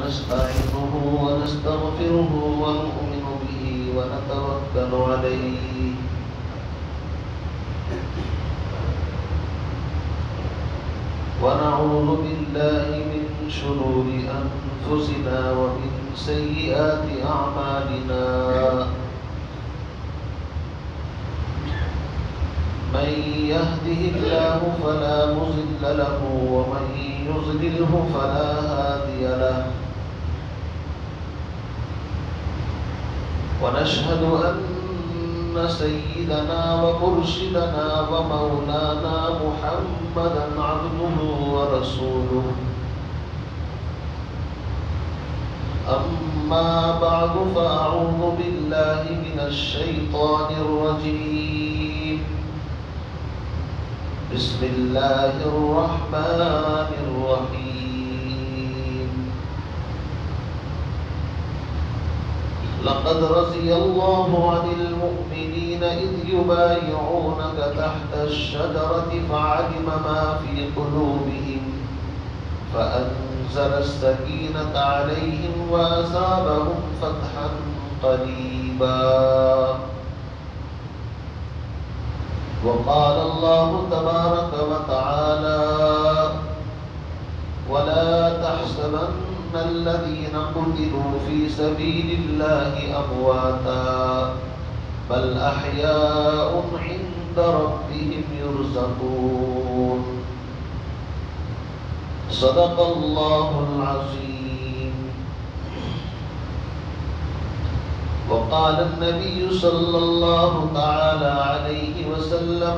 ونستعينه ونستغفره ونؤمن به ونتوكل عليه ونعوذ بالله من شرور أنفسنا ومن سيئات أعمالنا من يهده الله فلا مضل له ومن يضلله فلا هادي له ونشهد أن سيدنا ومرشدنا ومولانا محمدا عبده ورسوله أما بعد فأعوذ بالله من الشيطان الرجيم بسم الله الرحمن الرحيم لقد رضي الله عن المؤمنين إذ يبايعونك تحت الشجرة فعلم ما في قلوبهم فأنزل السكينة عليهم وأصابهم فتحا قريبا وقال الله تبارك وتعالى ولا تحسبن الذين قتلوا في سبيل الله أمواتا بل أحياء عند ربهم يرزقون صدق الله العظيم وقال النبي صلى الله تعالى عليه وسلم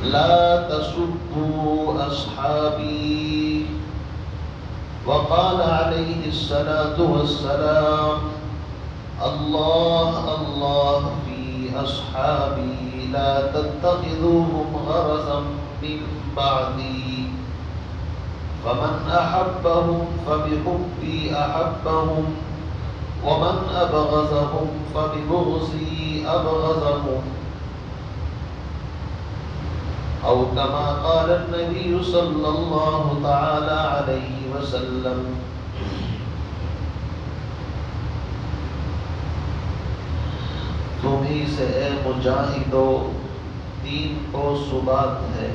لا تسبوا أصحابي وقال عليه الصلاة والسلام الله الله في أصحابي لا تتخذوهم غرضا من بعدي فمن أحبهم فبحبي أحبهم ومن أبغضهم فببغضي أبغضهم أو كما قال النبي صلى الله تعالى عليه وسلم تمہیں سے اے مجاہدو دین کو ثبات ہے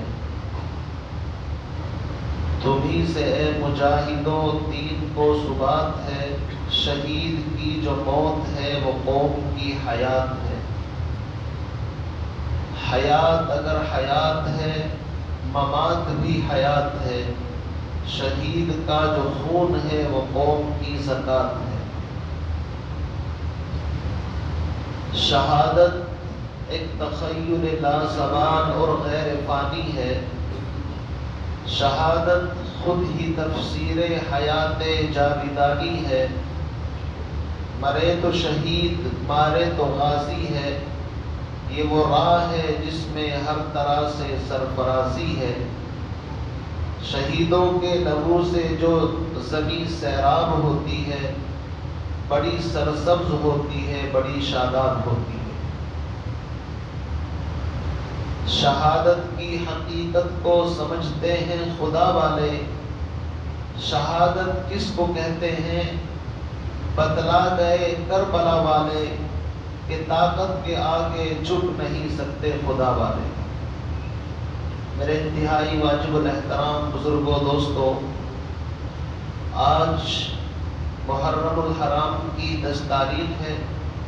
تمہیں سے اے مجاہدو دین کو ثبات ہے شہید کی جو موت ہے وہ قوم کی حیات ہے حیات اگر حیات ہے ممات بھی حیات ہے شہید کا جو خون ہے وہ قوم کی زکات ہے شہادت ایک تخیل لازوال اور غیر فانی ہے شہادت خود ہی تفسیر حیات جاویدانی ہے مرے تو شہید مارے تو غازی ہے یہ وہ راہ ہے جس میں ہر طرح سے سرفرازی ہے شہیدوں کے لہو سے جو زمین سیراب ہوتی ہے بڑی سرسبز ہوتی ہے بڑی شاداب ہوتی ہے شہادت کی حقیقت کو سمجھتے ہیں خدا والے شہادت کس کو کہتے ہیں بتلا گئے کربلا والے کہ طاقت کے آگے جھک نہیں سکتے خدا والے میرے انتہائی واجب الاحترام بزرگوں دوستو آج محرم الحرام کی 10 تاریخ ہے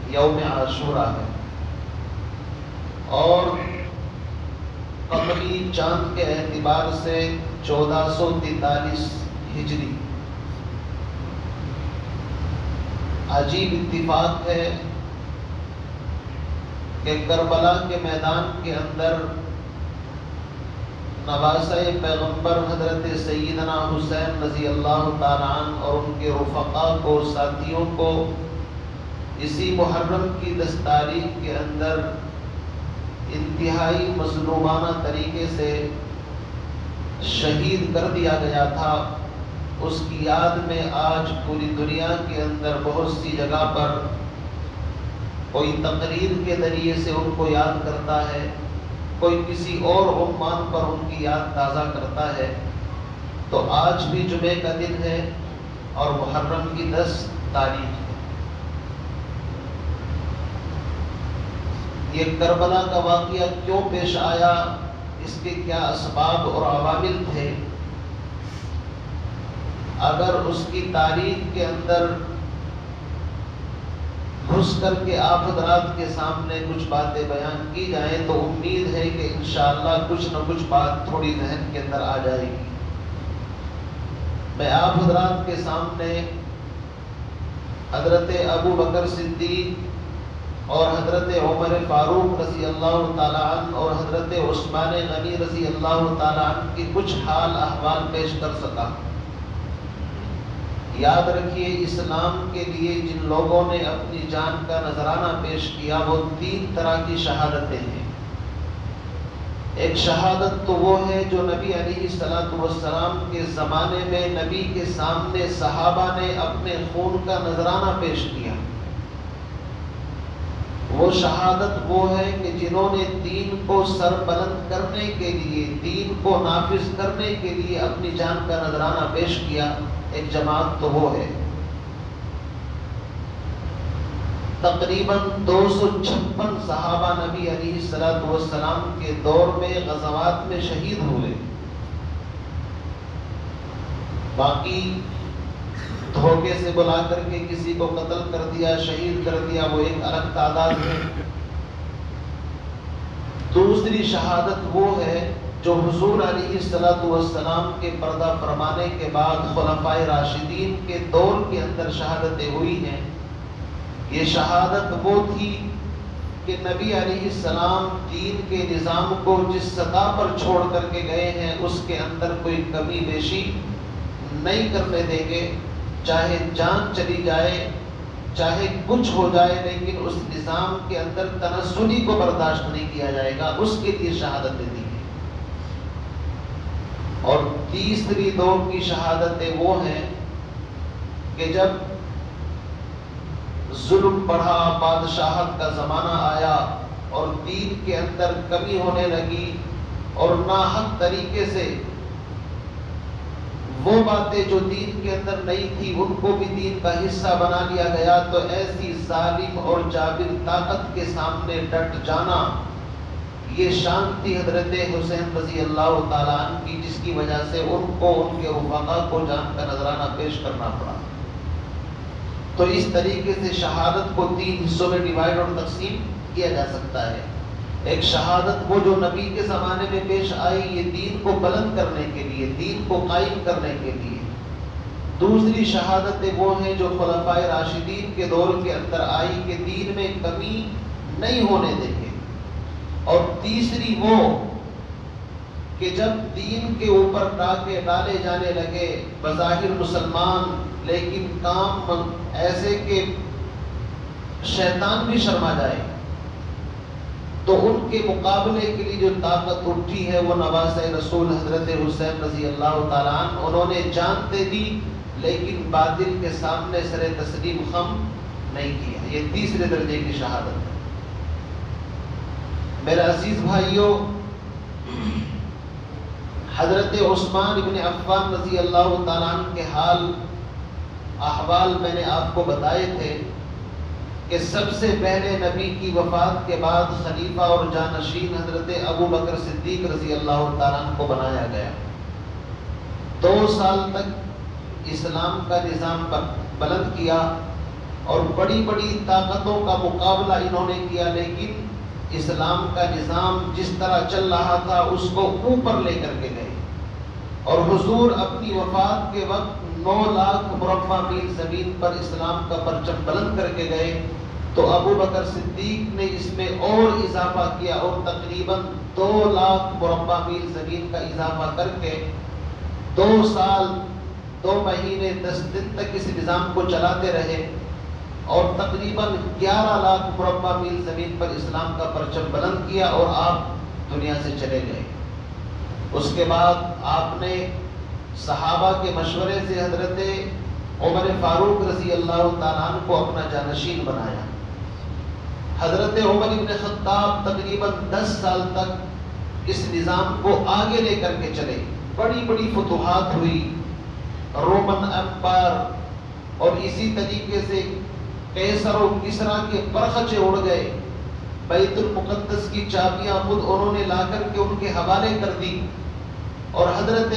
یوم عاشورہ ہے اور قمری چاند کے اعتبار سے 1443 ہجری عجیب اتفاق ہے کہ کربلا کے میدان کے اندر نواسہ پیغمبر حضرت سیدنا حسین رضی اللہ تعالیٰ عنہ اور ان کے رفقا کو ساتھیوں کو اسی محرم کی 10 تاریخ کے اندر انتہائی مظلومانہ طریقے سے شہید کر دیا گیا تھا اس کی یاد میں آج پوری دنیا کے اندر بہت سی جگہ پر کوئی تقریر کے ذریعے سے ان کو یاد کرتا ہے کوئی کسی اور عنوان پر ان کی یاد تازہ کرتا ہے تو آج بھی جمعے کا دن ہے اور محرم کی 10 تاریخ ہے۔ یہ کربلا کا واقعہ کیوں پیش آیا، اس کے کیا اسباب اور عوامل تھے، اگر اس کی تاریخ کے اندر گھس کر کے آپ حضرات کے سامنے کچھ باتیں بیان کی جائیں تو امید ہے کہ انشاءاللہ کچھ نہ کچھ بات تھوڑی ذہن کے اندر آ جائے گی۔ میں آپ حضرات کے سامنے حضرت ابو بکر صدیق اور حضرت عمر فاروق رضی اللہ تعالیٰ عنہ اور حضرت عثمان غنی رضی اللہ تعالیٰ عنہ کی کچھ حال احوال پیش کر سکا۔ یاد رکھیے، اسلام کے لیے جن لوگوں نے اپنی جان کا نذرانہ پیش کیا وہ 3 طرح کی شہادتیں ہیں۔ ایک شہادت تو وہ ہے جو نبی علیہ السلام کے زمانے میں نبی کے سامنے صحابہ نے اپنے خون کا نذرانہ پیش کیا۔ وہ شہادت وہ ہے کہ جنہوں نے دین کو سر بلند کرنے کے لیے، دین کو نافذ کرنے کے لیے اپنی جان کا نذرانہ پیش کیا۔ ایک جماعت تو وہ ہے، تقریباً 256 صحابہ نبی علیہ السلام کے دور میں غزوات میں شہید ہوئے۔ باقی دھوکے سے بلا کر کے کسی کو قتل کر دیا، شہید کر دیا، وہ ایک الگ تعداد ہے۔ دوسری شہادت وہ ہے جو حضور علیہ السلام کے پردہ فرمانے کے بعد خلفائے راشدین کے دور کے اندر شہادتیں ہوئی ہیں۔ یہ شہادت وہ تھی کہ نبی علیہ السلام دین کے نظام کو جس سطح پر چھوڑ کر کے گئے ہیں اس کے اندر کوئی کمی بیشی نہیں کرنے دیں گے، چاہے جان چلی جائے، چاہے کچھ ہو جائے، لیکن اس نظام کے اندر تنزلی کو برداشت نہیں کیا جائے گا، اس کے لیے شہادتیں دی۔ اور تیسری دور کی شہادتیں وہ ہیں کہ جب ظلم بڑھا، بادشاہت کا زمانہ آیا اور دین کے اندر کمی ہونے لگی اور ناحق طریقے سے وہ باتیں جو دین کے اندر نہیں تھی ان کو بھی دین کا حصہ بنا لیا گیا، تو ایسی ظالم اور جابر طاقت کے سامنے ڈٹ جانا، یہ شان تھی حضرت حسین رضی اللہ تعالیٰ عنہ کی، جس کی وجہ سے ان کو ان کے رفقا کو جان کا نذرانہ پیش کرنا پڑا۔ تو اس طریقے سے شہادت کو 3 حصوں میں ڈیوائیڈ اور تقسیم کیا جا سکتا ہے۔ ایک شہادت وہ جو نبی کے زمانے میں پیش آئی، یہ دین کو بلند کرنے کے لیے، دین کو قائم کرنے کے لیے۔ دوسری شہادتیں وہ ہیں جو خلفائے راشدین کے دور کے اندر آئی کہ دین میں کمی نہیں ہونے دیں گے۔ اور تیسری وہ کہ جب دین کے اوپر ڈاکے ڈالے جانے لگے، بظاہر مسلمان لیکن کام ایسے کہ شیطان بھی شرما جائے، تو ان کے مقابلے کے لیے جو طاقت اٹھی ہے وہ نواسۂ رسول حضرت حسین رضی اللہ تعالیٰ عنہ، انہوں نے جان دے دی لیکن باطل کے سامنے سر تسلیم خم نہیں کیا۔ یہ تیسرے درجے کی شہادت ہے۔ میرے عزیز بھائیوں، حضرت عثمان ابن عفان رضی اللہ تعالیٰ عنہ کے حال احوال میں نے آپ کو بتائے تھے کہ سب سے پہلے نبی کی وفات کے بعد خلیفہ اور جانشین حضرت ابو بکر صدیق رضی اللہ تعالیٰ عنہ کو بنایا گیا۔ 2 سال تک اسلام کا نظام بلند کیا اور بڑی بڑی طاقتوں کا مقابلہ انہوں نے کیا، لیکن اسلام کا نظام جس طرح چل رہا تھا اس کو اوپر لے کر کے گئے۔ اور حضور اپنی وفات کے وقت 9 لاکھ مربع میل زمین پر اسلام کا پرچم بلند کر کے گئے، تو ابو بکر صدیق نے اس میں اور اضافہ کیا اور تقریباً 2 لاکھ مربع میل زمین کا اضافہ کر کے 2 سال 2 مہینے 10 دن تک اس نظام کو چلاتے رہے اور تقریباً 11 لاکھ مربع میل زمین پر اسلام کا پرچم بلند کیا اور آپ دنیا سے چلے گئے۔ اس کے بعد آپ نے صحابہ کے مشورے سے حضرت عمر فاروق رضی اللہ تعالیٰ عنہ کو اپنا جانشین بنایا۔ حضرت عمر بن خطاب تقریباً 10 سال تک اس نظام کو آگے لے کر کے چلے، بڑی بڑی فتوحات ہوئی، رومن امپائر، اور اسی طریقے سے قیصر و کسریٰ کے پرخچے اڑ گئے، بیت المقدس کی چابیاں خود انہوں نے لا کر کے ان کے حوالے کر دی، اور حضرت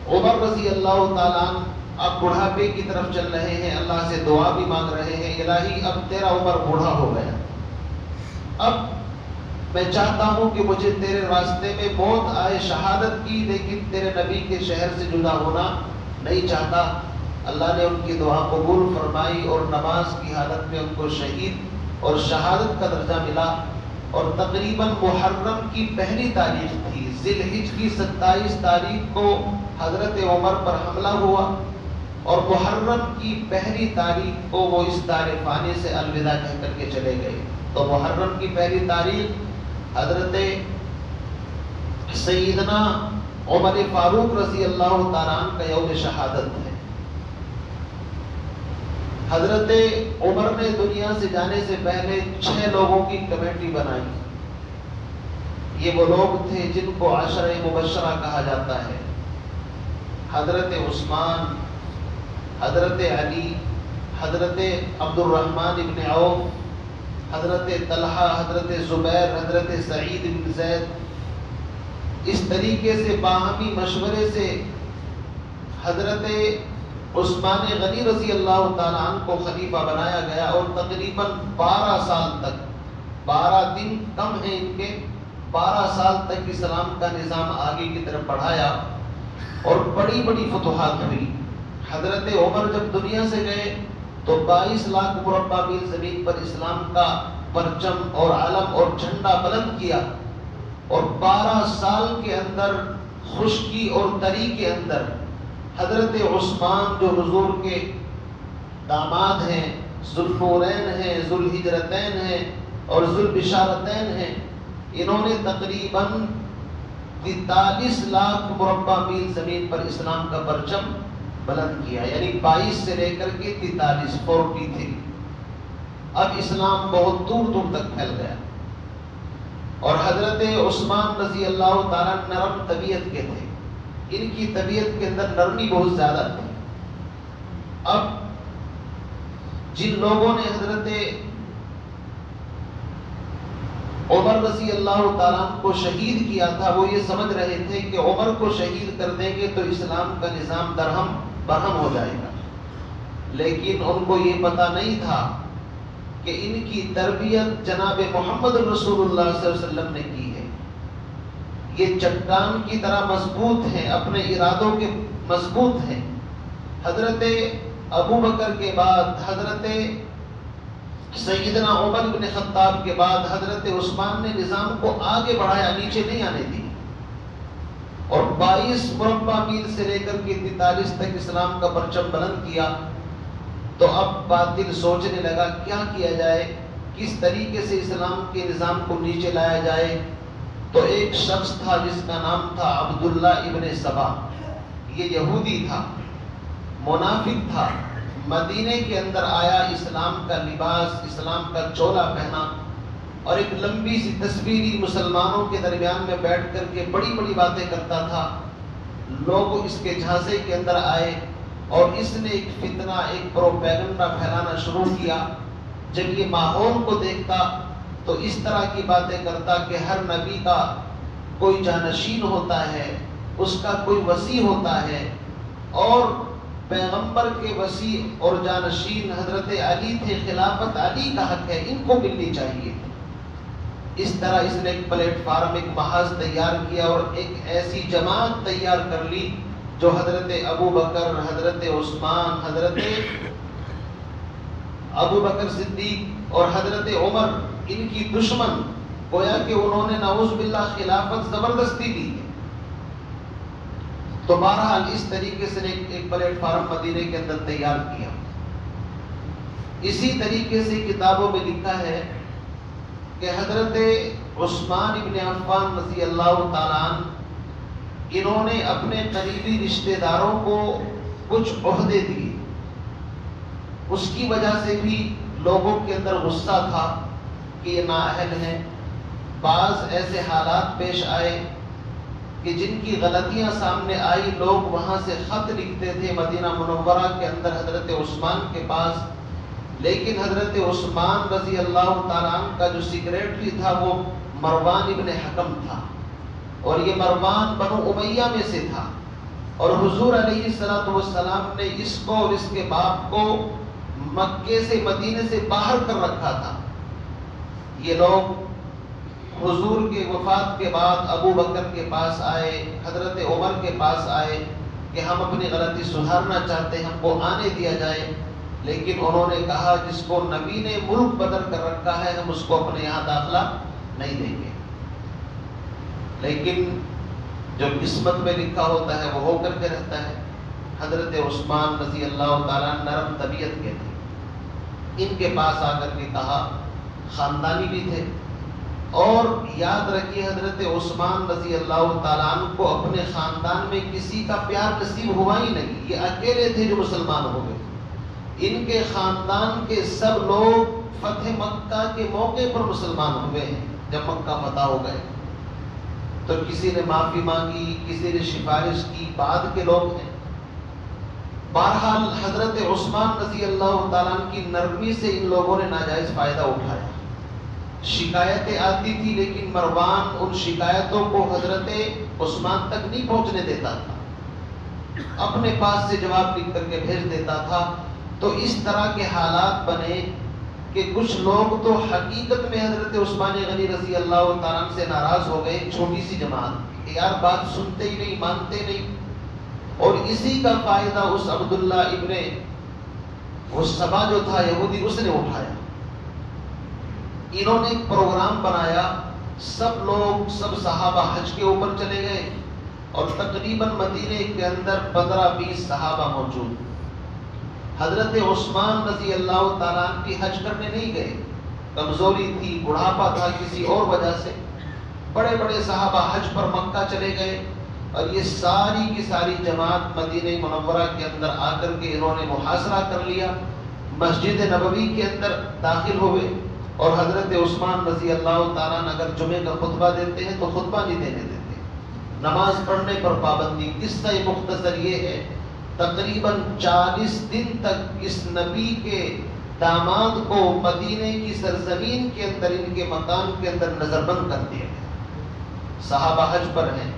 عمر رضی اللہ تعالیٰ عنہ اب بڑھاپے کی طرف چل رہے ہیں، اللہ سے دعا بھی مانگ رہے ہیں، الہی اب تیرا عمر بوڑھا ہو گیا، اب میں چاہتا ہوں کہ مجھے تیرے راستے میں موت آئے شہادت کی، لیکن تیرے نبی کے شہر سے جدا ہونا نہیں چاہتا۔ اللہ نے ان کی دعا قبول فرمائی اور نماز کی حالت میں ان کو شہید اور شہادت کا درجہ ملا، اور تقریباً محرم کی پہلی تاریخ تھی، ذی الحجہ کی 27 تاریخ کو حضرت عمر پر حملہ ہوا، اور محرم کی پہلی تاریخ کو وہ اس دار فانی سے الوداع کہہ کر کے چلے گئے۔ تو محرم کی پہلی تاریخ حضرت سیدنا عمر فاروق رضی اللہ تعالیٰ عنہ کا یوم شہادت ہے۔ حضرت عمر نے دنیا سے جانے سے پہلے 6 لوگوں کی کمیٹی بنائی، یہ وہ لوگ تھے جن کو عشرہ مبشرہ کہا جاتا ہے، حضرت عثمان، حضرت علی، حضرت عبد الرحمن ابن عوف، حضرت طلحہ، حضرت زبیر، حضرت سعید بن زید۔ اس طریقے سے باہمی مشورے سے حضرت عثمان غنی رضی اللہ تعالیٰ عنہ کو خلیفہ بنایا گیا، اور تقریباً 12 سال تک، 12 دن کم ہیں ان کے، 12 سال تک اسلام کا نظام آگے کی طرف بڑھایا، اور بڑی بڑی فتوحات ہوئی۔ حضرت عمر جب دنیا سے گئے تو 22 لاکھ مربع میل زمین پر اسلام کا پرچم اور علم اور جھنڈا بلند کیا، اور 12 سال کے اندر خشکی اور تری کے اندر حضرت عثمان جو حضور کے داماد ہیں، ذوالنورین ہیں، ذوالہجرتین ہیں اور ذوالبشارتین ہیں، انہوں نے تقریباً 43 لاکھ مربع میل زمین پر اسلام کا پرچم بلند کیا، یعنی 22 سے لے کر کے 43، 43۔ اب اسلام بہت دور دور تک پھیل گیا، اور حضرت عثمان رضی اللہ تعالیٰ نرم طبیعت کے تھے، ان کی طبیعت کے اندر نرمی بہت زیادہ تھی۔ اب جن لوگوں نے حضرت عمر رضی اللہ تعالیٰ کو شہید کیا تھا، وہ یہ سمجھ رہے تھے کہ عمر کو شہید کر دیں گے تو اسلام کا نظام درہم برہم ہو جائے گا، لیکن ان کو یہ پتہ نہیں تھا کہ ان کی تربیت جناب محمد رسول اللہ صلی اللہ علیہ وسلم نے کی ہے، یہ چٹان کی طرح مضبوط ہیں، اپنے ارادوں کے مضبوط ہیں۔ حضرت ابو بکر کے بعد، حضرت سیدنا عمر بن خطاب کے بعد حضرت عثمان نے نظام کو آگے بڑھایا، نیچے نہیں آنے دی، اور 22 مربع میل سے لے کر کے 43 تک اسلام کا پرچم بلند کیا۔ تو اب باطل سوچنے لگا کیا کیا جائے، کس طریقے سے اسلام کے نظام کو نیچے لایا جائے۔ تو ایک شخص تھا جس کا نام تھا عبداللہ ابن سبا، یہ یہودی تھا، منافق تھا، مدینے کے اندر آیا، اسلام کا لباس، اسلام کا چولا پہنا، اور ایک لمبی سی تصویری مسلمانوں کے درمیان میں بیٹھ کر کے بڑی بڑی باتیں کرتا تھا۔ لوگ اس کے جھانسے کے اندر آئے، اور اس نے ایک فتنہ، ایک پروپیگنڈا پھیلانا شروع کیا۔ جب یہ ماحول کو دیکھتا تو اس طرح کی باتیں کرتا کہ ہر نبی کا کوئی جانشین ہوتا ہے، اس کا کوئی وصی ہوتا ہے، اور پیغمبر کے وصی اور جانشین حضرت علی تھے، خلافت علی کا حق ہے، ان کو ملنی چاہیے۔ اس طرح اس نے ایک پلیٹ فارم، ایک محاذ تیار کیا، اور ایک ایسی جماعت تیار کر لی جو حضرت ابو بکر، حضرت عثمان، حضرت ابو بکر صدیق اور حضرت عمر ان کی دشمن، گویا کہ انہوں نے نعوذ باللہ خلافت زبردستی دی ہے۔ تو بہرحال اس طریقے سے ایک پلیٹ فارم مدینے کے اندر تیار کیا۔ اسی طریقے سے کتابوں میں لکھا ہے کہ حضرت عثمان ابن عفان رضی اللہ تعالیٰ عنہ، انہوں نے اپنے قریبی رشتہ داروں کو کچھ عہدے دیے، اس کی وجہ سے بھی لوگوں کے اندر غصہ تھا کہ یہ نااہل ہیں۔ بعض ایسے حالات پیش آئے کہ جن کی غلطیاں سامنے آئی لوگ وہاں سے خط لکھتے تھے مدینہ منورہ کے اندر حضرت عثمان کے پاس، لیکن حضرت عثمان رضی اللہ تعالیٰ عنہ کا جو سیکریٹری تھا وہ مروان ابن حکم تھا، اور یہ مروان بنو امیہ میں سے تھا، اور حضور علیہ السلام نے اس کو اور اس کے باپ کو مکے سے مدینے سے باہر کر رکھا تھا۔ یہ لوگ حضور کے وفات کے بعد ابو بکر کے پاس آئے، حضرت عمر کے پاس آئے کہ ہم اپنی غلطی سدھارنا چاہتے ہیں، ہم کو آنے دیا جائے، لیکن انہوں نے کہا جس کو نبی نے ملک بدل کر رکھا ہے ہم اس کو اپنے یہاں داخلہ نہیں دیں گے۔ لیکن جو قسمت میں لکھا ہوتا ہے وہ ہو کر کے رہتا ہے۔ حضرت عثمان رضی اللہ تعالیٰ نرم طبیعت کے تھے، ان کے پاس آ کر کے کہا، خاندانی بھی تھے، اور یاد رکھیے حضرت عثمان رضی اللہ تعالیٰ عنہ کو اپنے خاندان میں کسی کا پیار نصیب ہوا ہی نہیں، یہ اکیلے تھے جو مسلمان ہو گئے۔ ان کے خاندان کے سب لوگ فتح مکہ کے موقع پر مسلمان ہوئے ہیں، جب مکہ فتح ہو گئے تو کسی نے معافی مانگی، کسی نے سفارش کی، بعد کے لوگ ہیں۔ بہرحال حضرت عثمان رضی اللہ تعالیٰ عنہ کی نرمی سے ان لوگوں نے ناجائز فائدہ اٹھایا۔ شکایتیں آتی تھی لیکن مروان ان شکایتوں کو حضرت عثمان تک نہیں پہنچنے دیتا تھا، اپنے پاس سے جواب لکھ کر کے بھیج دیتا تھا۔ تو اس طرح کے حالات بنے کہ کچھ لوگ تو حقیقت میں حضرت عثمان غنی رضی اللہ تعالیٰ عنہ سے ناراض ہو گئے، چھوٹی سی جماعت، یار بات سنتے ہی نہیں، مانتے نہیں، اور اسی کا فائدہ اس عبداللہ ابن سبا جو تھا یہودی اس نے اٹھایا۔ انہوں نے ایک پروگرام بنایا، سب لوگ سب صحابہ حج کے اوپر چلے گئے، اور تقریباً مدینے کے اندر 15-20 صحابہ موجود۔ حضرت عثمان رضی اللہ تعالیٰ عنہ کی حج کرنے نہیں گئے، کمزوری تھی، بڑھاپا تھا، کسی اور وجہ سے بڑے بڑے صحابہ حج پر مکہ چلے گئے، اور یہ ساری کی ساری جماعت مدینہ منورہ کے اندر آ کر کے انہوں نے محاصرہ کر لیا، مسجد نبوی کے اندر داخل ہوئے، اور حضرت عثمان رضی اللہ تعالیٰ عنہ اگر جمعے کا خطبہ دیتے ہیں تو خطبہ نہیں دینے دیتے، نماز پڑھنے پر پابندی۔ قصہ مختصر یہ ہے، تقریباً 40 دن تک اس نبی کے داماد کو مدینے کی سرزمین کے اندر، ان کے مکان کے اندر نظر بند کر دیا گیا۔ صحابہ حج پر ہیں،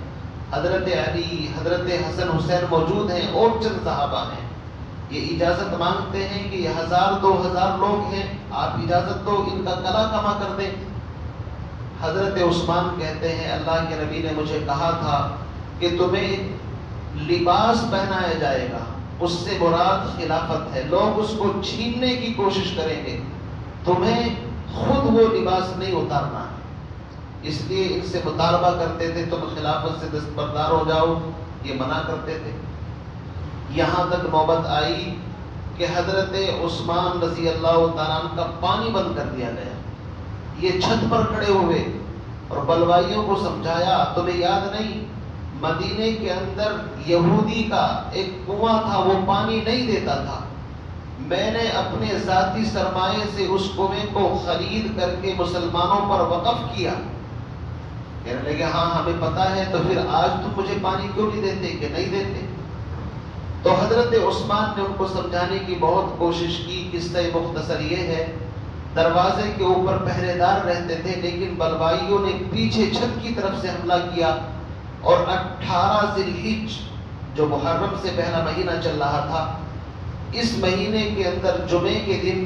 حضرت علی، حضرت حسن حسین موجود ہیں، اور چند صحابہ ہیں، یہ اجازت مانگتے ہیں کہ یہ 1000-2000 لوگ ہیں، آپ اجازت دو ان کا کلا کما کر دیں۔ حضرت عثمان کہتے ہیں اللہ کے نبی نے مجھے کہا تھا کہ تمہیں لباس پہنایا جائے گا، اس سے مراد خلافت ہے، لوگ اس کو چھیننے کی کوشش کریں گے، تمہیں خود وہ لباس نہیں اتارنا ہے، اس لیے ان سے مطالبہ کرتے تھے تم خلافت سے دستبردار ہو جاؤ، یہ منع کرتے تھے۔ یہاں تک نوبت آئی کہ حضرت عثمان رضی اللہ تعالیٰ عنہ کا پانی بند کر دیا گیا، یہ چھت پر کھڑے ہوئے اور بلوائیوں کو سمجھایا، تمہیں یاد نہیں مدینے کے اندر یہودی کا ایک کنواں تھا، وہ پانی نہیں دیتا تھا، میں نے اپنے ذاتی سرمایے سے اس کنویں کو خرید کر کے مسلمانوں پر وقف کیا۔ کہنے لگے ہاں ہمیں پتا ہے، تو پھر آج تم مجھے پانی کیوں نہیں دیتے؟ کہ نہیں دیتے۔ تو حضرت عثمان نے ان کو سمجھانے کی بہت کوشش کی۔ قصہ مختصر یہ ہے، دروازے کے اوپر پہرے دار رہتے تھے، لیکن بلوائیوں نے پیچھے چھت کی طرف سے حملہ کیا، اور 18 ذی الحجہ جو محرم سے پہلا مہینہ چل رہا تھا، اس مہینے کے اندر جمعے کے دن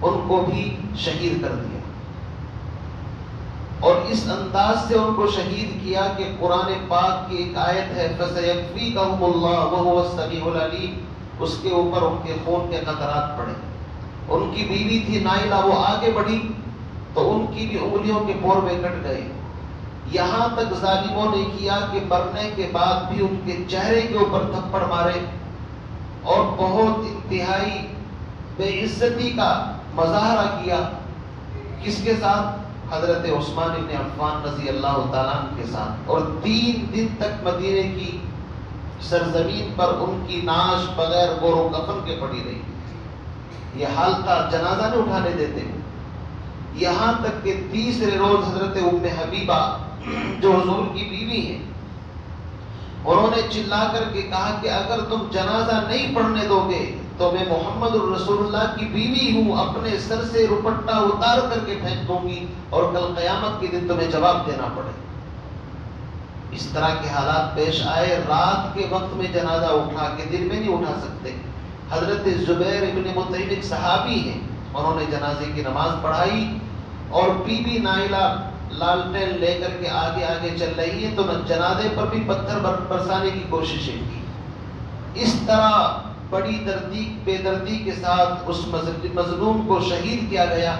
ان کو بھی شہید کر دیا، اور اس انداز سے ان کو شہید کیا کہ قرآن پاک کی ایک آیت ہے فَسَيَكْفِيكَهُمُ اللَّهُ وَهُوَ السَّمِيعُ الْعَلِيمُ، اس کے اوپر ان کے خون کے قطرات پڑے۔ ان کی بیوی تھی نائلہ، وہ آگے بڑھی تو ان کی بھی انگلیوں کے پورے کٹ گئے۔ یہاں تک ظالموں نے کیا کہ مرنے کے بعد بھی ان کے چہرے کے اوپر تھپڑ مارے، اور بہت انتہائی بے عزتی کا مظاہرہ کیا۔ کس کے ساتھ؟ حضرت عثمان بن عفان رضی اللہ تعالیٰ عنہ کے ساتھ، اور 3 دن تک مدینے کی سرزمین پر ان کی نعش بغیر غور و کفن کے پڑی رہی۔ یہ حال تھا، جنازہ نہیں اٹھانے دیتے، یہاں تک کہ تیسرے روز حضرت ام حبیبہ جو حضور کی بیوی ہیں، انہوں نے چلا کر کے کہا کہ اگر تم جنازہ نہیں پڑھنے دو گے تو میں محمد الرسول اللہ کی بیوی ہوں، اپنے سر سے دوپٹہ اتار کر کے پھینک دوں گی اور کل قیامت کے دن تمہیں جواب دینا پڑے۔ اس طرح کے حالات پیش آئے، رات کے وقت میں جنازہ اٹھا کے دن میں نہیں اٹھا سکتے۔ حضرت زبیر ابن مطعم ایک صحابی ہیں، انہوں نے جنازے کی نماز پڑھائی اور بی بی نائلہ لالٹین لے کر کے آگے آگے چل رہی ہے تو جنازے پر بھی پتھر برسانے کی کوششیں کی۔ اس طرح بڑی بے دردی کے ساتھ اس مظلوم کو شہید کیا گیا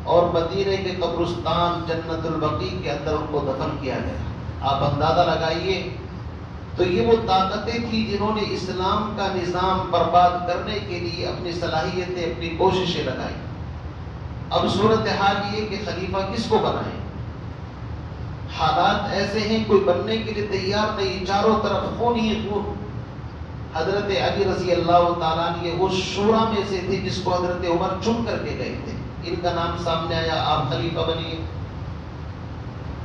اور مدینے کے قبرستان جنت البقیع کے اندر ان کو دفن کیا گیا۔ آپ اندازہ لگائیے، تو یہ وہ طاقتیں تھیں جنہوں نے اسلام کا نظام برباد کرنے کے لیے اپنی صلاحیتیں، اپنی کوششیں لگائیں۔ اب صورتحال یہ کہ خلیفہ کس کو بنائیں؟ حالات ایسے ہیں، کوئی بننے کے لیے تیار نہیں، چاروں طرف خون ہی خون۔ حضرت علی رضی اللہ تعالیٰ عنہ اس شورا میں سے تھے جس کو حضرت عمر چن کر کے گئے تھے، ان کا نام سامنے آیا، آپ خلیفہ بنیے۔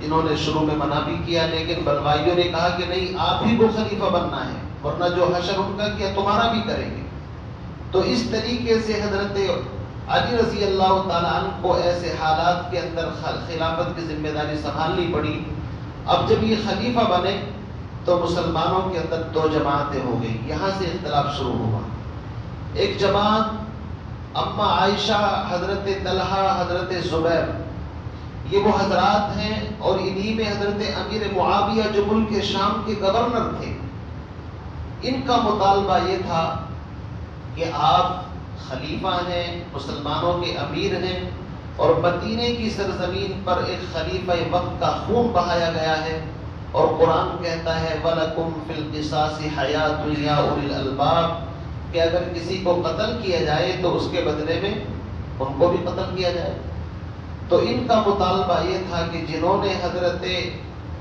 انہوں نے شروع میں منع بھی کیا، لیکن بلوائیوں نے کہا کہ نہیں، آپ ہی کو خلیفہ بننا ہے، ورنہ جو حشر ان کا کیا تمہارا بھی کریں گے۔ تو اس طریقے سے حضرت علی رضی اللہ تعالیٰ عنہ کو ایسے حالات کے اندر خلافت کی ذمہ داری سنبھالنی پڑی۔ اب جب یہ خلیفہ بنے تو مسلمانوں کے اندر دو جماعتیں ہو گئی، یہاں سے اختلاف شروع ہوا۔ ایک جماعت اما عائشہ، حضرت طلحہ، حضرت زبیر، یہ وہ حضرات ہیں، اور انہی میں حضرت امیر معاویہ جو ملک شام کے گورنر تھے، ان کا مطالبہ یہ تھا کہ آپ خلیفہ ہیں، مسلمانوں کے امیر ہیں، اور مدینے کی سرزمین پر ایک خلیفہ وقت کا خون بہایا گیا ہے، اور قرآن کہتا ہے وَلَكُمْ فِي الْقِصَاصِ حَيَاةٌ يَا أُولِي الْأَلْبَابِ، کہ اگر کسی کو قتل کیا جائے تو اس کے بدلے میں ان کو بھی قتل کیا جائے۔ تو ان کا مطالبہ یہ تھا کہ جنہوں نے حضرت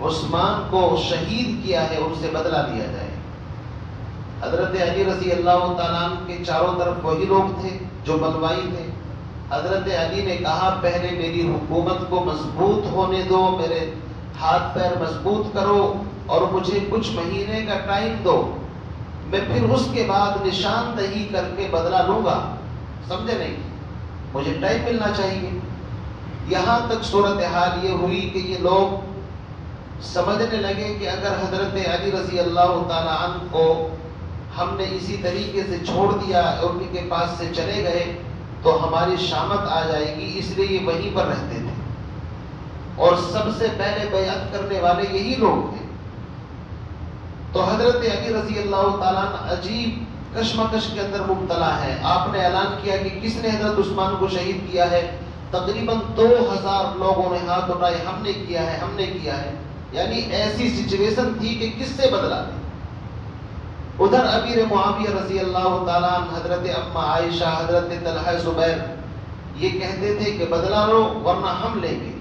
عثمان کو شہید کیا ہے ان سے بدلہ لیا جائے۔ حضرت علی رضی اللہ تعالیٰ عنہ کے چاروں طرف وہی لوگ تھے جو بلوائی تھے۔ حضرت علی نے کہا پہلے میری حکومت کو مضبوط ہونے دو، میرے ہاتھ پیر مضبوط کرو اور مجھے کچھ مہینے کا ٹائم دو، میں پھر اس کے بعد نشاندہی کر کے بدلہ لوں گا۔ سمجھے نہیں؟ مجھے ٹائم ملنا چاہیے۔ یہاں تک صورتحال یہ ہوئی کہ یہ لوگ سمجھنے لگے کہ اگر حضرت علی رضی اللہ تعالیٰ عنہ کو ہم نے اسی طریقے سے چھوڑ دیا اور ان کے پاس سے چلے گئے تو ہماری شامت آ جائے گی، اس لیے یہ وہیں پر رہتے تھے، اور سب سے پہلے بیعت کرنے والے یہی لوگ تھے۔ تو حضرت علی رضی اللہ تعالیٰ عنہ عجیب کشمکش کے اندر مبتلا ہے۔ آپ نے اعلان کیا کہ کس نے حضرت عثمان کو شہید کیا ہے؟ تقریباً 2000 لوگوں نے ہاتھ اٹھائے، ہم نے کیا ہے، ہم نے کیا ہے۔ یعنی ایسی سچویشن تھی کہ کس سے بدلا لیں۔ ادھر امیر معاویہ رضی اللہ تعالیٰ عنہ، حضرت اما عائشہ، حضرت طلحہ زبیر یہ کہتے تھے کہ بدلا لو ورنہ ہم لیں گے۔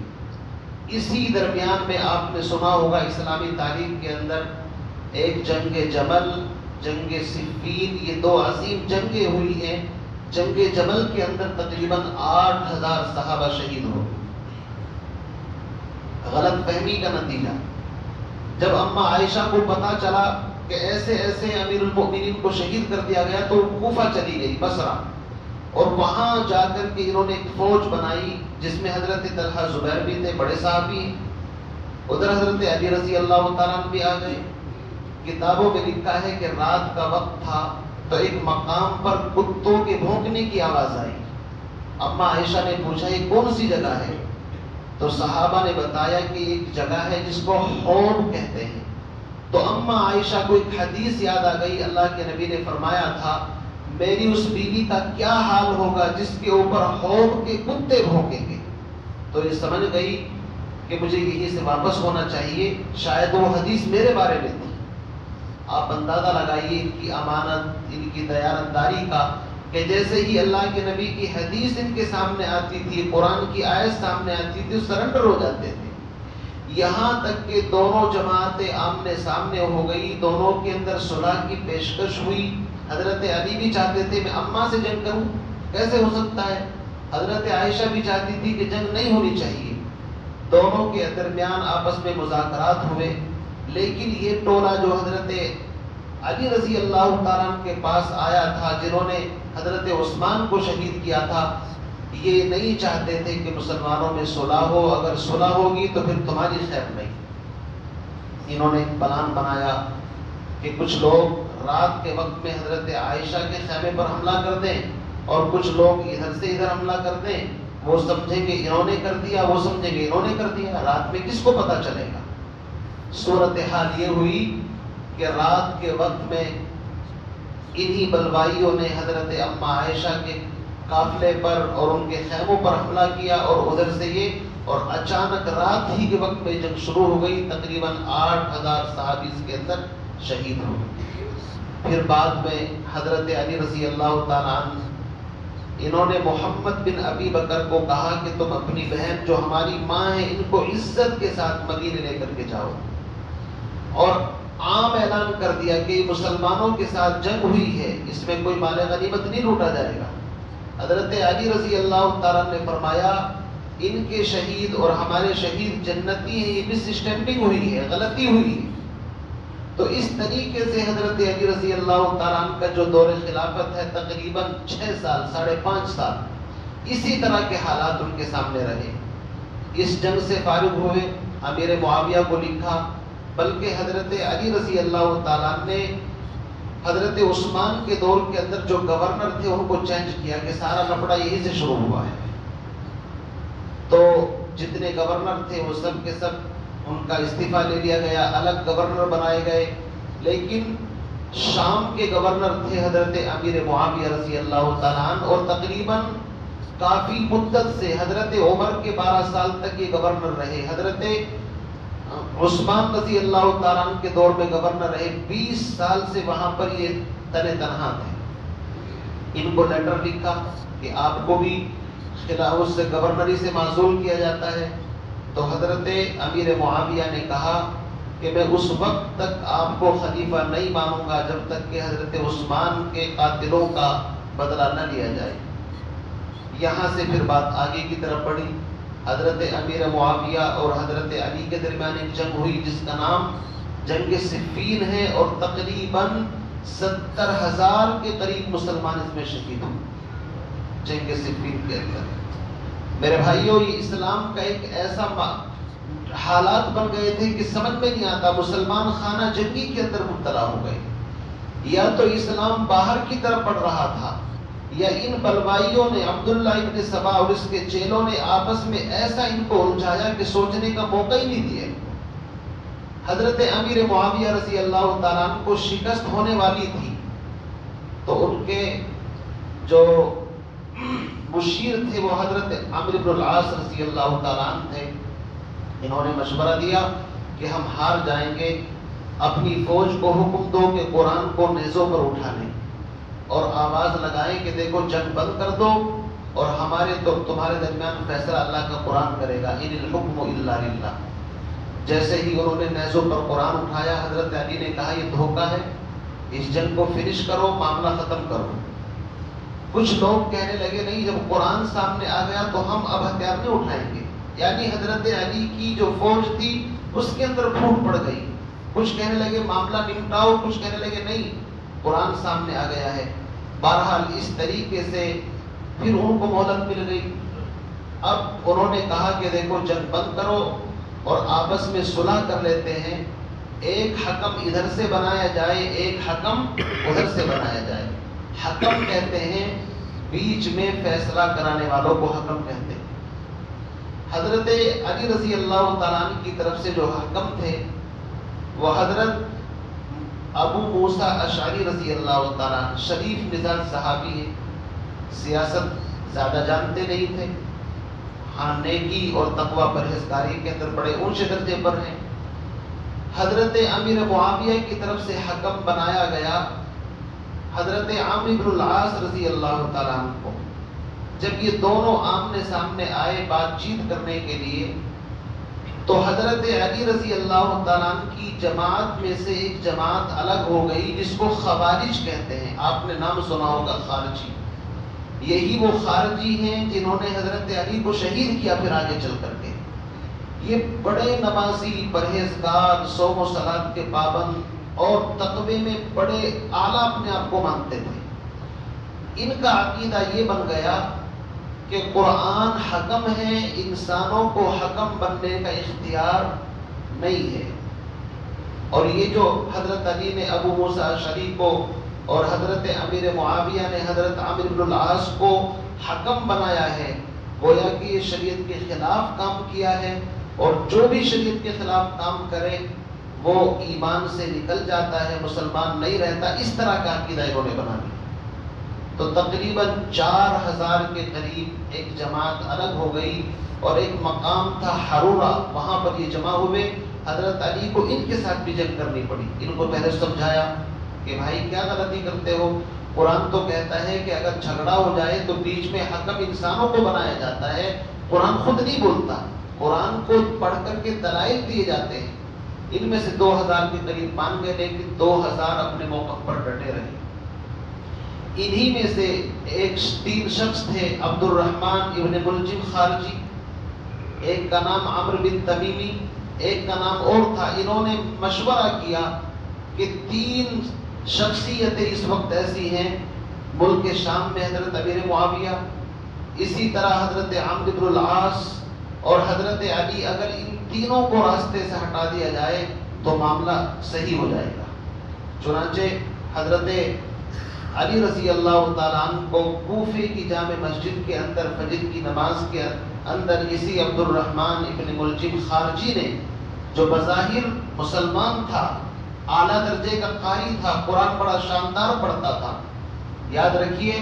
اسی درمیان میں آپ نے سنا ہوگا اسلامی تاریخ کے اندر ایک جنگ جمل، جنگ صفین، یہ دو عظیم جنگیں ہوئی ہیں۔ جنگ جمل کے اندر تقریباً 8000 صحابہ شہید ہو گئے، غلط فہمی کا نتیجہ۔ جب اما عائشہ کو پتا چلا کہ ایسے ایسے امیر المؤمنین کو شہید کر دیا گیا تو کوفہ چلی گئی، بصرہ، اور وہاں جا کر کے انہوں نے ایک فوج بنائی جس میں حضرت طلحہ زبیر بھی تھے، بڑے صحابی ہیں۔ ادھر حضرت علی رضی اللہ تعالیٰ عنہ بھی آ گئے۔ کتابوں میں لکھا ہے کہ رات کا وقت تھا تو ایک مقام پر کتوں کے بھونکنے کی آواز آئی۔ اما عائشہ نے پوچھا یہ کون سی جگہ ہے؟ تو صحابہ نے بتایا کہ ایک جگہ ہے جس کو حوض کہتے ہیں۔ تو اما عائشہ کو ایک حدیث یاد آ گئی، اللہ کے نبی نے فرمایا تھا میری اس بیوی کا کیا حال ہوگا جس کے اوپر حوض کے کتے بھونکیں گے۔ تو یہ سمجھ گئی کہ مجھے یہیں سے واپس ہونا چاہیے، شاید وہ حدیث میرے بارے میں تھی۔ آپ اندازہ لگائیے ان کی امانت، ان کی دیانتداری کا، کہ جیسے ہی اللہ کے نبی کی حدیث ان کے سامنے آتی تھی، قرآن کی آیت سامنے آتی تھی، سرنڈر ہو جاتے تھے۔ یہاں تک کہ دونوں جماعتیں آمنے سامنے ہو گئی، دونوں کے اندر صلح کی پیشکش ہوئی۔ حضرت علی بھی چاہتے تھے میں اماں سے جنگ کروں، کیسے ہو سکتا ہے؟ حضرت عائشہ بھی چاہتی تھی کہ جنگ نہیں ہونی چاہیے۔ دونوں کے درمیان آپس میں مذاکرات ہوئے، لیکن یہ ٹولہ جو حضرت علی رضی اللہ تعالیٰ عنہ کے پاس آیا تھا، جنہوں نے حضرت عثمان کو شہید کیا تھا، یہ نہیں چاہتے تھے کہ مسلمانوں میں صلح ہو، اگر صلح ہوگی تو پھر تمہاری خیر نہیں۔ انہوں نے ایک پلان بنایا کہ کچھ لوگ رات کے وقت میں حضرت عائشہ کے خیمے پر حملہ کر دیں اور کچھ لوگ ادھر سے ادھر حملہ کر دیں، وہ سمجھیں گے انہوں نے کر دیا، وہ سمجھیں گے انہوں نے کر دیا، رات میں کس کو پتہ چلے گا۔ صورتحال یہ ہوئی کہ رات کے وقت میں انہی بلوائیوں نے حضرت اماں عائشہ کے قافلے پر اور ان کے خیموں پر حملہ کیا، اور ادھر سے یہ، اور اچانک رات ہی کے وقت میں جنگ شروع ہو گئی، تقریباً 8000 صحابی اس کے اندر شہید ہو گئے۔ پھر بعد میں حضرت علی رضی اللہ تعالیٰ عنہ انہوں نے محمد بن ابی بکر کو کہا کہ تم اپنی بہن جو ہماری ماں ہے ان کو عزت کے ساتھ مدینے لے کر کے جاؤ، اور عام اعلان کر دیا کہ مسلمانوں کے ساتھ جنگ ہوئی ہے، اس میں کوئی مال غنیمت نہیں لوٹا جائے گا۔ حضرت علی رضی اللہ تعالیٰ نے فرمایا ان کے شہید اور ہمارے شہید جنتی ہیں، یہ مس اسٹینڈنگ ہوئی ہے، غلطی ہوئی ہے۔ تو اس طریقے سے حضرت علی رضی اللہ تعالیٰ عنہ کا جو دور خلافت ہے تقریباً 6 سال 5.5 سال اسی طرح کے حالات ان کے سامنے رہے۔ اس جنگ سے فارغ ہوئے، امیر معاویہ کو لکھا، بلکہ حضرت علی رضی اللہ تعالیٰ عنہ نے حضرت عثمان کے دور کے اندر جو گورنر تھے ان کو چینج کیا کہ سارا لفڑا یہی سے شروع ہوا ہے۔ تو جتنے گورنر تھے وہ سب کے سب ان کا استعفیٰ لے لیا گیا، الگ گورنر بنائے گئے، لیکن شام کے گورنر تھے حضرت امیر معاویہ رضی اللہ تعالیٰ عنہ، اور تقریباً کافی مدت سے حضرت عمر کے 12 سال تک یہ گورنر رہے، حضرت عثمان رضی اللہ تعالیٰ عنہ کے دور میں گورنر رہے، 20 سال سے وہاں پر یہ تنہا تھے۔ ان کو لیٹر لکھا کہ آپ کو بھی خلافت سے گورنری سے معزول کیا جاتا ہے۔ تو حضرت امیر معاویہ نے کہا کہ میں اس وقت تک آپ کو خلیفہ نہیں مانوں گا جب تک کہ حضرت عثمان کے قاتلوں کا بدلہ نہ لیا جائے۔ یہاں سے پھر بات آگے کی طرف بڑھی، حضرت امیر معاویہ اور حضرت علی کے درمیان ایک جنگ ہوئی جس کا نام جنگ صفین ہے، اور تقریباً 70,000 کے قریب مسلمان اس میں شہید ہوئے جنگ صفین کے اندر۔ میرے بھائیوں، یہ اسلام کا ایک ایسا حالات بن گئے تھے کہ سمجھ میں نہیں آتا، مسلمان خانہ جنگی کے اندر مبتلا ہو گئے، یا تو اسلام باہر کی طرف بڑھ رہا تھا، یا ان بلوائیوں نے عبداللہ ابن سبا اور اس کے چیلوں نے آپس میں ایسا ان کو الجھایا کہ سوچنے کا موقع ہی نہیں دیا۔ حضرت امیر معاویہ رضی اللہ تعالیٰ عنہ کو شکست ہونے والی تھی، تو ان کے جو مشیر تھے وہ حضرت عمرو بن العاص رضی اللہ تعالیٰ عنہ تھے۔ انہوں نے مشورہ دیا کہ ہم ہار جائیں گے، اپنی فوج کو حکم دو کہ قرآن کو نیزوں پر اٹھا لیں اور آواز لگائیں کہ دیکھو جنگ بند کر دو، اور ہمارے تو تمہارے درمیان فیصلہ اللہ کا قرآن کرے گا، ان الحکم الا للہ۔ جیسے ہی انہوں نے نیزوں پر قرآن اٹھایا، حضرت علی نے کہا یہ دھوکہ ہے، اس جنگ کو فنش کرو، معاملہ ختم کرو۔ کچھ لوگ کہنے لگے نہیں، جب قرآن سامنے آ گیا تو ہم اب ہتھیار نہیں اٹھائیں گے، یعنی حضرت علی کی جو فوج تھی اس کے اندر پھوٹ پڑ گئی۔ کچھ کہنے لگے معاملہ نمٹاؤ، کچھ کہنے لگے نہیں قرآن سامنے آ گیا ہے۔ بہرحال اس طریقے سے پھر ان کو مہلت مل گئی۔ اب انہوں نے کہا کہ دیکھو جنگ بند کرو اور آپس میں صلح کر لیتے ہیں، ایک حکم ادھر سے بنایا جائے، ایک حکم ادھر سے بنایا جائے۔ حکم کہتے ہیں بیچ میں فیصلہ کرانے والوں کو حکم کہتے ہیں۔ حضرت علی رضی اللہ تعالیٰ عنہ کی طرف سے جو حکم تھے وہ حضرت ابو موسیٰ اشعری رضی اللہ تعالیٰ عنہ، شریف مزاج صحابی ہیں، سیاست زیادہ جانتے نہیں تھے، ہاں نیکی اور تقوی پرہیزگاری کے اندر بڑے اونچے درجے پر ہیں۔ حضرت امیر معاویہ کی طرف سے حکم بنایا گیا حضرت عمرو بن العاص رضی اللہ تعالیٰ عنہ کو۔ جب یہ دونوں آمنے سامنے آئے بات چیت کرنے کے لیے، تو حضرت علی رضی اللہ تعالیٰ عنہ کی جماعت میں سے ایک جماعت الگ ہو گئی جس کو خوارج کہتے ہیں۔ آپ نے نام سنا ہوگا خارجی، یہی وہ خارجی ہیں جنہوں نے حضرت علی کو شہید کیا پھر آگے چل کر کے۔ یہ بڑے نمازی، پرہیزگار، صوم و صلات کے پابند اور تقوی میں بڑے اعلیٰ اپنے آپ کو مانتے تھے۔ ان کا عقیدہ یہ بن گیا کہ قرآن حکم ہے، انسانوں کو حکم بننے کا اختیار نہیں ہے۔ اور یہ جو حضرت علی نے ابو موسیٰ اشعری کو اور حضرت امیر معاویہ نے حضرت عمرو بن العاص کو حکم بنایا ہے، گویا کہ یہ شریعت کے خلاف کام کیا ہے، اور جو بھی شریعت کے خلاف کام کرے وہ ایمان سے نکل جاتا ہے، مسلمان نہیں رہتا۔ اس طرح کا عقیدہ انہوں نے بنا لیا۔ تو تقریباً 4000 کے قریب ایک جماعت الگ ہو گئی، اور ایک مقام تھا حرورہ، وہاں پر یہ جمع ہوئے۔ حضرت علی کو ان کے ساتھ بھی جنگ کرنی پڑی۔ ان کو پہلے سمجھایا کہ بھائی کیا غلطی کرتے ہو، قرآن تو کہتا ہے کہ اگر جھگڑا ہو جائے تو بیچ میں حکم انسانوں کو بنایا جاتا ہے، قرآن خود نہیں بولتا، قرآن کو پڑھ کر کے دلائل دیے جاتے ہیں۔ ان میں سے 2000 کے قریب مان گئے، لیکن 2000 اپنے موقف پر ڈٹے رہے۔ انہی میں سے ایک 3 شخص تھے، عبد الرحمن ابن ملجم خارجی، ایک کا نام عمرو بن تمیمی، ایک کا نام اور تھا۔ انہوں نے مشورہ کیا کہ 3 شخصیتیں اس وقت ایسی ہیں ملک شام میں، حضرت امیر معاویہ، اسی طرح حضرت عمرو بن العاص اور حضرت علی، اگر ان تینوں کو راستے سے ہٹا دیا جائے تو معاملہ صحیح ہو جائے گا۔ چنانچہ حضرت علی رضی اللہ تعالیٰ عنہ کو کوفے کی جامع مسجد کے اندر فجر کی نماز کے اندر اسی عبد الرحمن ابن ملجم خارجی نے، جو بظاہر مسلمان تھا، اعلیٰ درجے کا قاری تھا، قرآن بڑا شاندار پڑھتا تھا، یاد رکھیے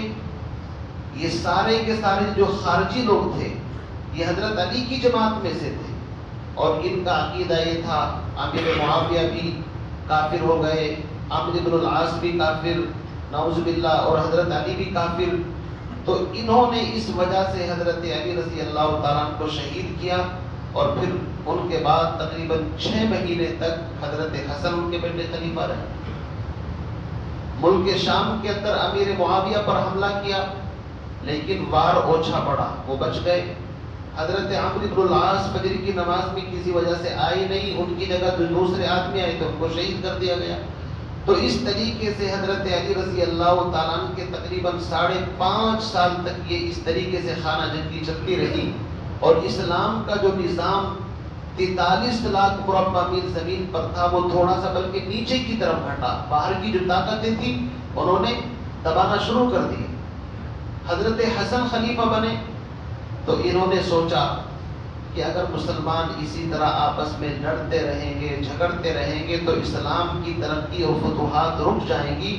یہ سارے کے سارے جو خارجی لوگ تھے یہ حضرت علی کی جماعت میں سے تھے، اور ان کا عقیدہ یہ تھا امیر معاویہ بھی کافر ہو گئے، عمرو بن العاص بھی کافر، نعوذ باللہ، اور حضرت علی بھی کافر۔ تو انہوں نے اس وجہ سے حضرت علی رضی اللہ تعالیٰ عنہ کو شہید کیا، اور پھر ان کے بعد تقریباً 6 مہینے تک حضرت حسن ان کے بیٹے خلیفہ رہے۔ ملک شام کے اندر امیر معاویہ پر حملہ کیا، لیکن وار اوچھا پڑا، وہ بچ گئے۔ حضرت عمرو بن العاص فجر کی نماز میں کسی وجہ سے آئے نہیں، ان کی جگہ دوسرے آدمی آئے تو ان کو شہید کر دیا گیا۔ تو اس طریقے سے حضرت علی رضی اللہ تعالیٰ عنہ کے تقریباً 5.5 سال تک یہ اس طریقے سے خانہ جنگی چلتی رہی، اور اسلام کا جو نظام 43 لاکھ مربع میل زمین پر تھا وہ تھوڑا سا بلکہ نیچے کی طرف ہٹا، باہر کی جو طاقتیں تھیں انہوں نے دبانا شروع کر دی۔ حضرت حسن خلیفہ بنے تو انہوں نے سوچا کہ اگر مسلمان اسی طرح آپس میں لڑتے رہیں گے، جھگڑتے رہیں گے تو اسلام کی ترقی اور فتوحات رک جائیں گی،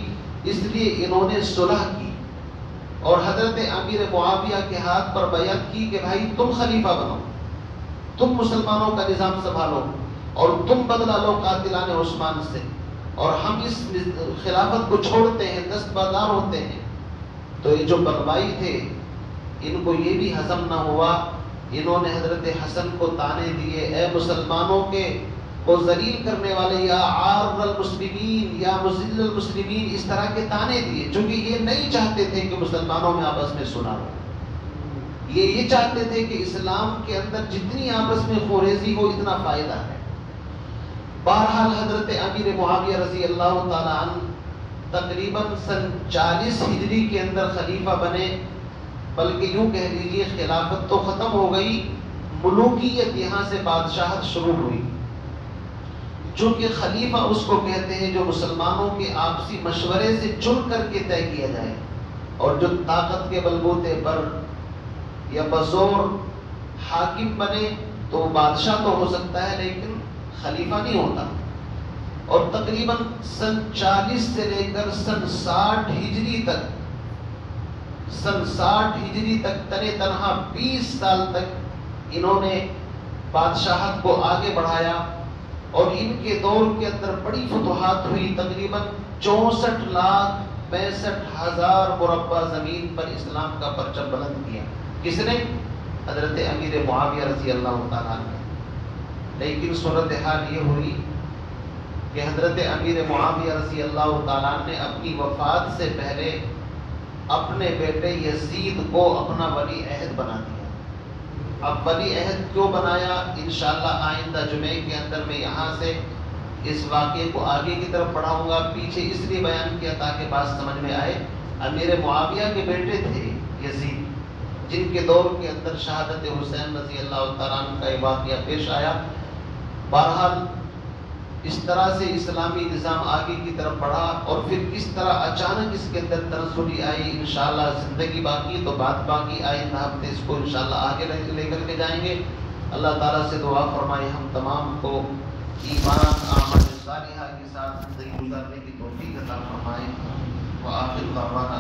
اس لیے انہوں نے صلح کی، اور حضرت امیر معاویہ کے ہاتھ پر بیعت کی کہ بھائی تم خلیفہ بنو، تم مسلمانوں کا نظام سنبھالو، اور تم بدلہ لو قاتلان عثمان سے، اور ہم اس خلافت کو چھوڑتے ہیں، دستبردار ہوتے ہیں۔ تو یہ جو بغوائی تھے ان کو یہ بھی ہضم نہ ہوا، انہوں نے حضرت حسن کو طعنے دیے، اے مسلمانوں کے کو ذلیل کرنے والے، یا عار المسلمین، یا مذل المسلمین، اس طرح کے طعنے دیے، چونکہ یہ نہیں چاہتے تھے کہ مسلمانوں میں آپس میں صلح ہو، یہ چاہتے تھے کہ اسلام کے اندر جتنی آپس میں خوریزی ہو اتنا فائدہ ہے۔ بہرحال حضرت امیر معاویہ رضی اللہ تعالیٰ عنہ تقریباً سن 40 ہجری کے اندر خلیفہ بنے، بلکہ یوں کہہ لیجیے خلافت تو ختم ہو گئی، ملوکیت یہاں سے بادشاہت شروع ہوئی، چونکہ خلیفہ اس کو کہتے ہیں جو مسلمانوں کے آپسی مشورے سے چن کر کے طے کیا جائے، اور جو طاقت کے بلبوتے پر یا بزور حاکم بنے تو بادشاہ تو ہو سکتا ہے لیکن خلیفہ نہیں ہوتا۔ اور تقریباً سن 40 سے لے کر سن 60 ہجری تک تنے تنہا 20 سال تک انہوں نے بادشاہت کو آگے بڑھایا، اور ان کے دور کے اندر بڑی فتوحات ہوئی، تقریباً 64,65,000 مربع زمین پر اسلام کا پرچم بلند کیا۔ کس نے؟ حضرت امیر معاویہ رضی اللہ تعالیٰ عنہ۔ لیکن صورتحال یہ ہوئی کہ حضرت امیر معاویہ رضی اللہ تعالیٰ عنہ نے اپنی وفات سے پہلے اپنے بیٹے یزید کو اپنا ولی عہد بنا دیا، اب ولی عہد کیوں بنایا؟ انشاءاللہ آئندہ جمعے کے اندر میں یہاں سے اس واقعے کو آگے کی طرف پڑھاؤں گا. پیچھے اس لیے بیان کیا تاکہ بات سمجھ میں آئے. امیر معاویہ کے بیٹے تھے یزید، جن کے دور کے اندر شہادت حسین رضی اللہ تعالیٰ عنہ کا یہ واقعہ پیش آیا. بہرحال اس طرح سے اسلامی نظام آگے کی طرف بڑھا، اور پھر کس طرح اچانک اس کے اندر تنزلی آئی. انشاءاللہ زندگی باقی تو بات باقی. آئندہ ہفتے اس کو انشاءاللہ آگے لے کر کے جائیں گے. اللہ تعالیٰ سے دعا فرمائے ہم تمام کو ایمان اعمال صالحہ کے ساتھ زندگی گزارنے کی توفیق عطا فرمائے. وآخر دعوانا